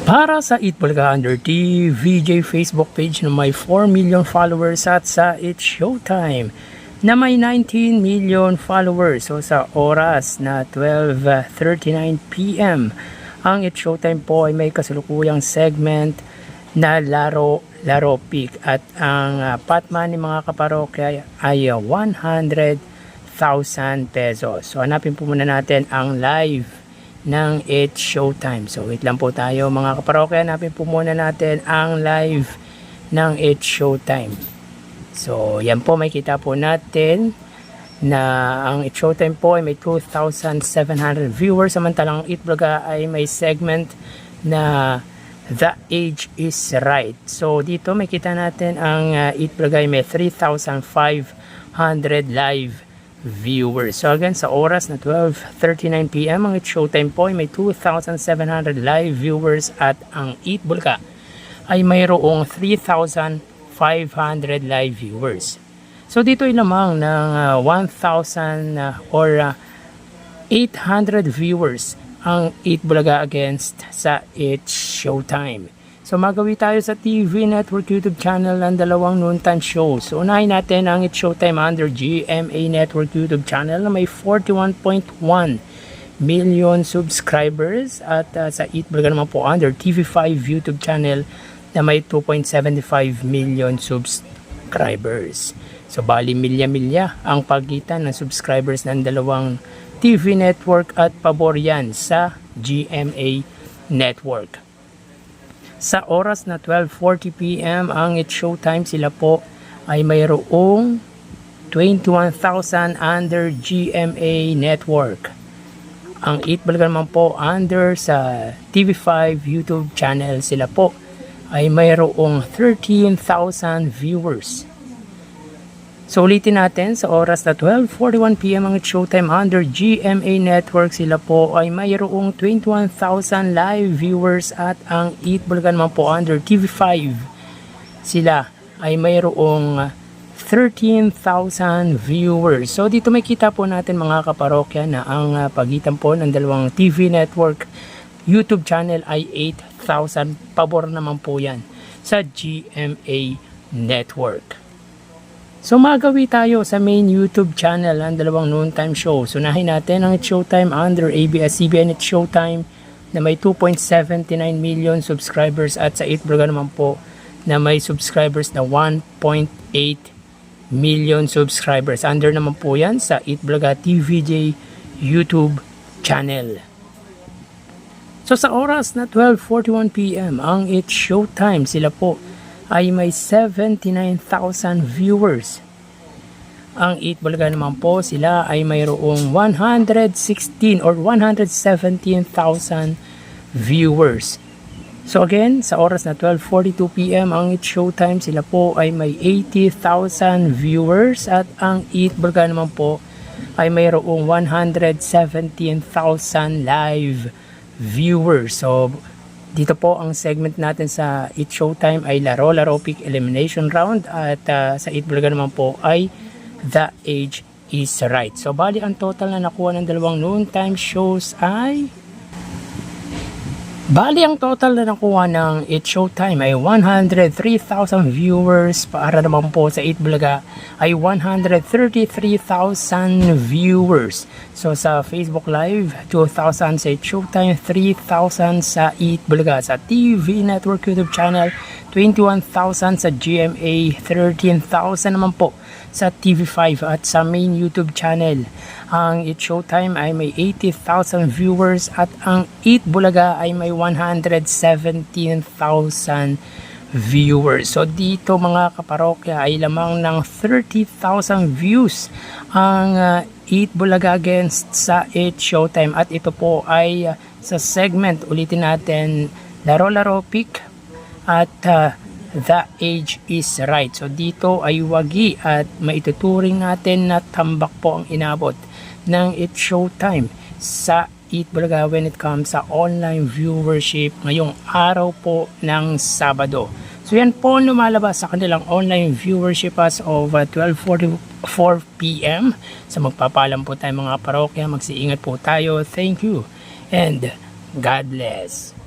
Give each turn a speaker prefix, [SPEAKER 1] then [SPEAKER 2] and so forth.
[SPEAKER 1] Para sa Eat Bulaga Under TVJ Facebook page na may 4 million followers at sa It's Showtime na may 19 million followers. So sa oras na 12:39 PM, ang It's Showtime po ay may kasalukuyang segment na Laro Pick at ang patman ng mga kaparokya ay 100,000 pesos. So hanapin po muna natin ang live ng It's Showtime. So wait lang po tayo mga kaparokya, hanapin po muna natin ang live ng It's Showtime. So yan po, may kita po natin na ang It's Showtime po ay may 2,700 viewers, samantalang Eat Bulaga ay may segment na The Age is Right. So dito may kita natin ang Eat Bulaga ay may 3,500 live viewers. So again, sa oras na 12:39 PM, ang It's Showtime po ay may 2,700 live viewers at ang Eat Bulaga ay mayroong 3,500 live viewers. So dito ay lamang ng 1,000 or 800 viewers ang Eat Bulaga against sa It's Showtime. So magawi tayo sa TV Network YouTube channel ng dalawang noontime shows. So unahin natin ang It's Showtime under GMA Network YouTube channel na may 41.1 million subscribers at sa Eat Bulaga naman po under TV5 YouTube channel na may 2.75 million subscribers. So bali milya-milya ang pagitan ng subscribers ng dalawang TV network at pabor yan sa GMA Network. Sa oras na 12:40 PM, ang It's Showtime, sila po ay mayroong 21,000 under GMA Network. Ang Eat Bulaga naman po under sa TV5 YouTube channel, sila po ay mayroong 13,000 viewers. So ulitin natin, sa oras na 12:41 PM ang It's Showtime under GMA Network, sila po ay mayroong 21,000 live viewers at ang Eat Bulaga naman po under TV5, sila ay mayroong 13,000 viewers. So dito may kita po natin mga kaparokya na ang pagitan po ng dalawang TV network YouTube channel ay 8,000. Pabor naman po yan sa GMA Network. So magawi tayo sa main YouTube channel ng dalawang noontime show. So unahin natin ang It's Showtime under ABS-CBN It's Showtime na may 2.79 million subscribers at sa Eat Bulaga naman po na may subscribers na 1.8 million subscribers. Under naman po yan sa Eat Bulaga TVJ YouTube channel. So sa oras na 12:41 PM ang It's Showtime, sila po ay may 79,000 viewers. Ang Eat Bulaga naman po, sila ay mayroong 116 or 117,000 viewers. So again, sa oras na 12:42 PM ang It's Showtime, sila po ay may 80,000 viewers at ang Eat Bulaga naman po ay mayroong 117,000 live viewers. So dito po ang segment natin sa It's Showtime ay Laro Pick Elimination Round at sa Eat Bulaga naman po ay The Age is Right. So bali ang total na nakuha ng dalawang noontime shows ay ng It's Showtime ay 103,000 viewers. Para naman po sa Eat Bulaga ay 133,000 viewers. So sa Facebook Live, 2,000 sa It's Showtime, 3,000 sa Eat Bulaga. Sa TV Network YouTube channel, 21,000 sa GMA, 13,000 naman po sa TV5 at sa main YouTube channel. Ang It's Showtime ay may 80,000 viewers at ang Eat Bulaga ay may 117,000 viewers. So dito mga kaparokya ay lamang ng 30,000 views ang Eat Bulaga against sa It's Showtime at ito po ay sa segment, ulitin natin, Laro Pick at The Age is Right. So dito ay wagi at maituturing natin na tambak po ang inabot ng It's Showtime sa Eat Bulaga when it comes sa online viewership ngayong araw po ng Sabado. So yan po lumalabas sa kanilang online viewership as of 12:44 PM. So magpapalam po tayo mga parokya, magsiingat po tayo. Thank you and God bless.